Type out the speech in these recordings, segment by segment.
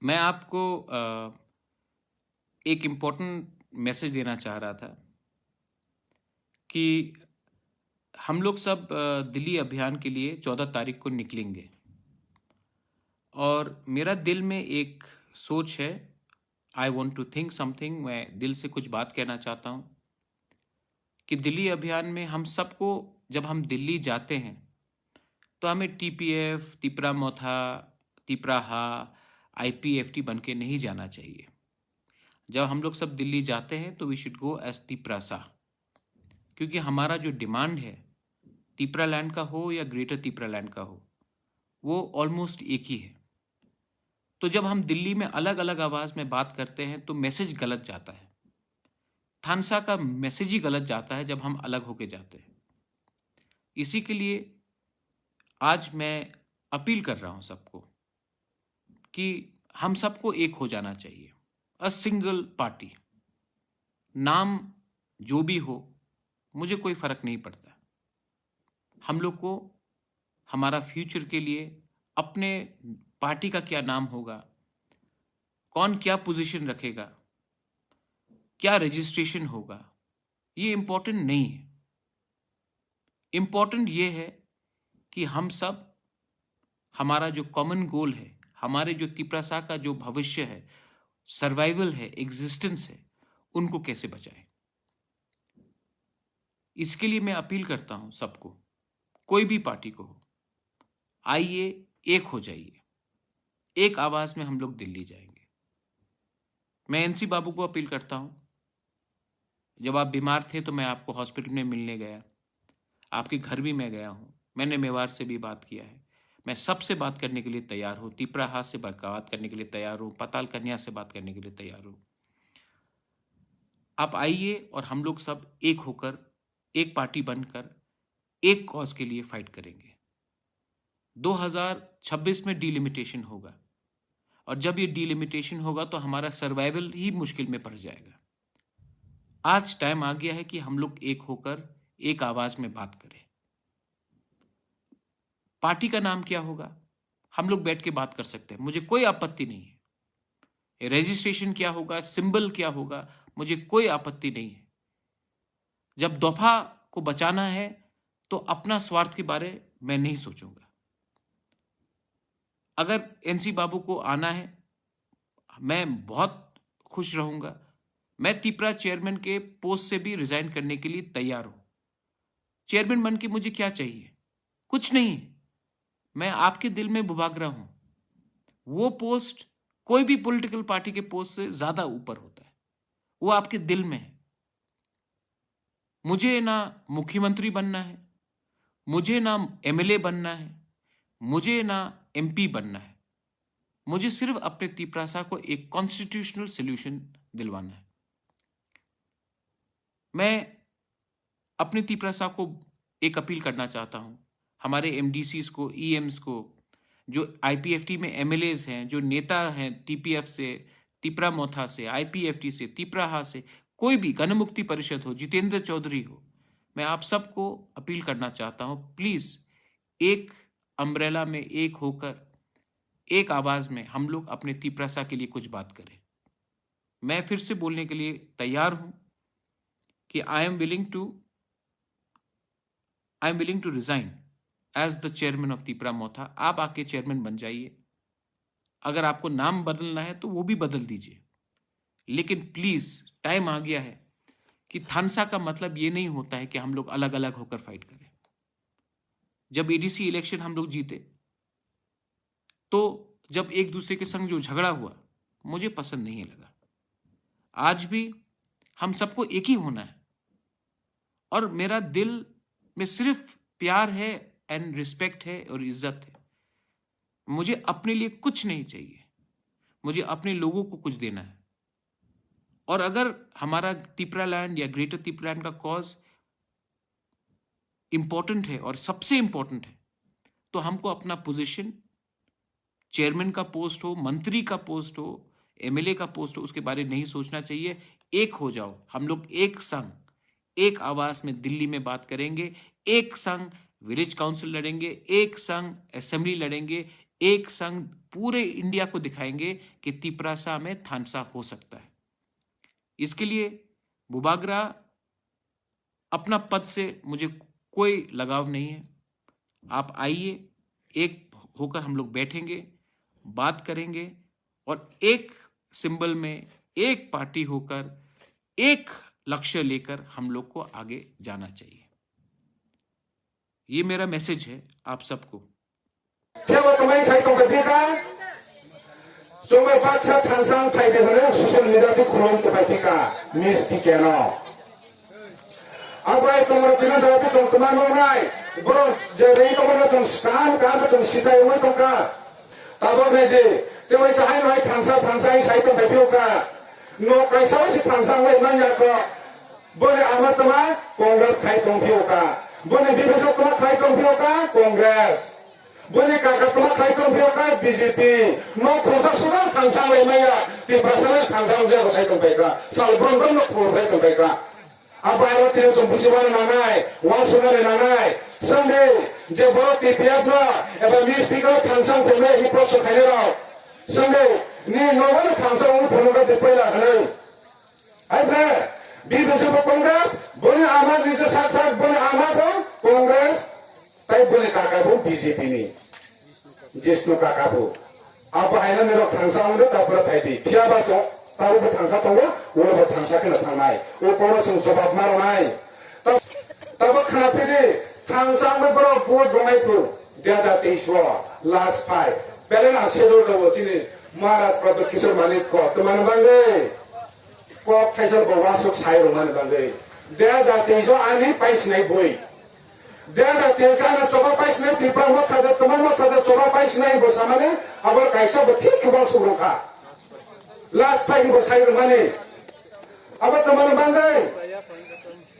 मैं आपको एक इम्पोर्टेंट मैसेज देना चाह रहा था कि हम लोग सब दिल्ली अभियान के लिए 14 तारीख को निकलेंगे और मेरा दिल में एक सोच है। I want to think something. मैं दिल से कुछ बात कहना चाहता हूँ कि दिल्ली अभियान में हम सबको, जब हम दिल्ली जाते हैं तो हमें टीपीएफ, तिपरा मोथा, तिपराहा, आईपीएफटी बन के नहीं जाना चाहिए। जब हम लोग सब दिल्ली जाते हैं तो we should go as Tiprasa, क्योंकि हमारा जो डिमांड है, तिपरा लैंड का हो या ग्रेटर तिपरा लैंड का हो, वो ऑलमोस्ट एक ही है। तो जब हम दिल्ली में अलग अलग आवाज़ में बात करते हैं तो मैसेज गलत जाता है। थानसा का मैसेज ही गलत जाता है जब हम अलग होके जाते हैं। इसी के लिए आज मैं अपील कर रहा हूं सबको कि हम सबको एक हो जाना चाहिए। अ सिंगल पार्टी, नाम जो भी हो, मुझे कोई फर्क नहीं पड़ता। हम लोग को हमारा फ्यूचर के लिए अपने पार्टी का क्या नाम होगा, कौन क्या पोजीशन रखेगा, क्या रजिस्ट्रेशन होगा, ये इंपॉर्टेंट नहीं है। इंपॉर्टेंट ये है कि हम सब, हमारा जो कॉमन गोल है, हमारे जो तिपरासा का जो भविष्य है, सर्वाइवल है, एग्जिस्टेंस है, उनको कैसे बचाएं। इसके लिए मैं अपील करता हूं सबको, कोई भी पार्टी को हो, आइए एक हो जाइए, एक आवाज में हम लोग दिल्ली जाएंगे। मैं एनसी बाबू को अपील करता हूं, जब आप बीमार थे तो मैं आपको हॉस्पिटल में मिलने गया, आपके घर भी मैं गया हूं, मैंने मेवाड़ से भी बात किया है। मैं सबसे बात करने के लिए तैयार हूं, तिपराहा से बात करने के लिए तैयार हूं, पाताल कन्या से बात करने के लिए तैयार हूं। आप आइए और हम लोग सब एक होकर, एक पार्टी बनकर, एक कॉज के लिए फाइट करेंगे। 2026 में डिलिमिटेशन होगा और जब ये डिलिमिटेशन होगा तो हमारा सर्वाइवल ही मुश्किल में पड़ जाएगा। आज टाइम आ गया है कि हम लोग एक होकर एक आवाज में बात करें। पार्टी का नाम क्या होगा, हम लोग बैठ के बात कर सकते हैं, मुझे कोई आपत्ति नहीं है। रजिस्ट्रेशन क्या होगा, सिंबल क्या होगा, मुझे कोई आपत्ति नहीं है। जब दफा को बचाना है तो अपना स्वार्थ के बारे में नहीं सोचूंगा। अगर एनसी बाबू को आना है, मैं बहुत खुश रहूंगा। मैं तिपरा चेयरमैन के पोस्ट से भी रिजाइन करने के लिए तैयार हूं। चेयरमैन बन के मुझे क्या चाहिए, कुछ नहीं है। मैं आपके दिल में बुबागरा हूं। वो पोस्ट कोई भी पॉलिटिकल पार्टी के पोस्ट से ज्यादा ऊपर होता है, वो आपके दिल में है। मुझे ना मुख्यमंत्री बनना है, मुझे ना एमएलए बनना है, मुझे ना एमपी बनना है। मुझे सिर्फ अपने तिपरासा को एक कॉन्स्टिट्यूशनल सॉल्यूशन दिलवाना है। मैं अपने तिपरासा को एक अपील करना चाहता हूं, हमारे एमडीसीज को, ईएम्स को, जो आईपीएफटी में एमएलएज हैं, जो नेता हैं टीपीएफ से, तिपरा मोथा से, आईपीएफटी से, तिपराहा से, कोई भी गणमुक्ति परिषद हो, जितेंद्र चौधरी हो, मैं आप सबको अपील करना चाहता हूं, प्लीज एक अम्ब्रेला में एक होकर, एक आवाज में हम लोग अपने तिपरासा के लिए कुछ बात करें। मैं फिर से बोलने के लिए तैयार हूं कि I am willing to resign as the chairman of Tipra Motha. आप आके चेयरमैन बन जाइए। अगर आपको नाम बदलना है तो वो भी बदल दीजिए, लेकिन प्लीज टाइम आ गया है कि थानसा का मतलब ये नहीं होता है कि हम लोग अलग अलग होकर फाइट करें। जब एडीसी इलेक्शन हम लोग जीते तो जब एक दूसरे के संग जो झगड़ा हुआ, मुझे पसंद नहीं लगा। आज भी हम सबको एक ही होना है और मेरा दिल में सिर्फ प्यार है एंड रिस्पेक्ट है और इज्जत है। मुझे अपने लिए कुछ नहीं चाहिए, मुझे अपने लोगों को कुछ देना है। और अगर हमारा तिपरा लैंड या ग्रेटर तिपरा लैंड का कॉज इंपॉर्टेंट है और सबसे इंपॉर्टेंट है, तो हमको अपना पोजीशन, चेयरमैन का पोस्ट हो, मंत्री का पोस्ट हो, एमएलए का पोस्ट हो, उसके बारे में नहीं सोचना चाहिए। एक हो जाओ, हम लोग एक संग, एक आवाज में दिल्ली में बात करेंगे, एक संग विलेज काउंसिल लड़ेंगे, एक संग असेंबली लड़ेंगे, एक संग पूरे इंडिया को दिखाएंगे कि तिपरासा में थानसा हो सकता है। इसके लिए बुबागरा अपना पद से मुझे कोई लगाव नहीं है। आप आइए, एक होकर हम लोग बैठेंगे, बात करेंगे और एक सिंबल में, एक पार्टी होकर, एक लक्ष्य लेकर हम लोग को आगे जाना चाहिए। ये मेरा मैसेज है आप सबको। Abai tongor pina jawa tu tong teman nai, bro jadi tongor tong stan kan tong sitai umai tongka, tabok nede, tewai cahai nai tangsa ini saya tong bepiu ka, no kaisa si tangsa nai nanya ko, boleh amat teman kongres saya tong piu ka, boleh bibesok teman saya tong piu ka kongres, boleh kakak teman saya tong piu ka BJP, no khusus sudah tangsa nai nanya, tiba tiba tangsa nai saya tong beka, salbron no khusus saya tong beka. Apa yang tidak sempurna nanai, wansuna nanai. Sunday, jebol tipiat lah. Eba mis pikir tangsang pemeh hipot sekali rau. Sunday, ni novel tangsang ulu penuka dipela kanai. Ayo, di besok kongres, boleh amat ni sesak boleh amat dong kongres. Tapi boleh kakabu BJP ni, Jisnu kakabu. Apa yang ni rok tangsang ulu tak boleh tadi. Siapa tu? Tahu bertangsa tunggu, ulah bertangsa kena tangai. Ukono sung sebab maronai. Tapi kenapa ni? Tangsa berapa buat ramai tu? Dia dah tiswa, last fight. Belen asyik dulu sini. Maras pada kisah manit ko. Teman banggai. Ko kisah bawa sok saya teman banggai. Dia dah tiswa ani pais naik boy. Dia dah tiswa ana coba pais naik tiba mak ada teman mak ada coba pais naik bersama ni. Abar kisah betul kebal suruka. Last fight bersama mana? Apa teman banggai?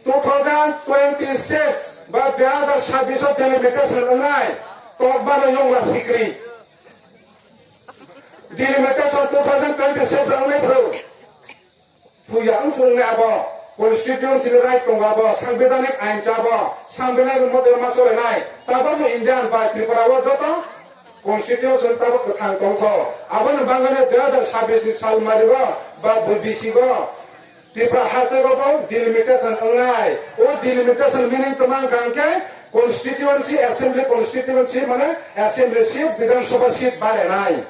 2026 bah 2026 delimiter selesai. Korban yang lah sikri. Delimiter 2026 selesai bro. Puyang sungai apa? Konstitusi right tong apa? Sanbidanik ain apa? Sanbidanik model masuk lain. Tapi mu Indian by Tripura jodoh. Konstitusi tabak ketang tongko. Apa yang bangga 2026 ni sal marigo, bah BBC go. Tripura hasil go, delimitation engai. Oh delimitation meaning teman kangke constituency assembly constituency mana assembly seat, Vidhan Sabha seat bare nai.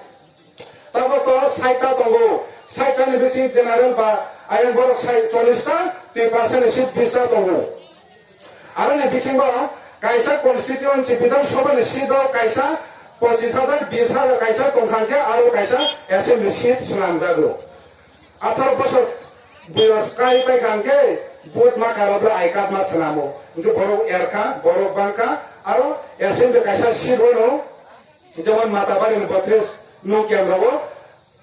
Tabak to saita tonggo. Saita ni besi general bah ayam borok sai 40 ta, Tripura seat 20 ta tonggo. Ada ni besi go, kaisa constituency Vidhan Sabha ni seat do kaisa 25,000 20,000 kaisa tongkangke aru kaisa assembly seat selam jago. 18 bosor bios kai pai kangke buat makarabla aikat mas selamo. Untuk borok erka, borok bangka aru assembly kaisa seat wono. Jaman mata bari batris no kiamrawo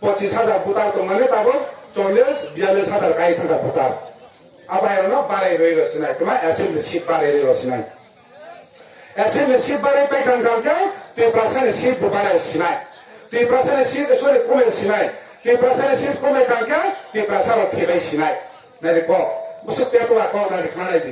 25,000 putar tongane tabo 40-42,000 kai tangka putar. Apa yang no bare roi rosinai, cuma assembly seat bare roi rosinai. Assembly seat bare pai kangke Tripura seat bukan sinai. Tripura seat sorry komen sinai. Tripura seat komen kangka Tripura roti sinai. Nanti kau, musuh pihak tu aku nanti kena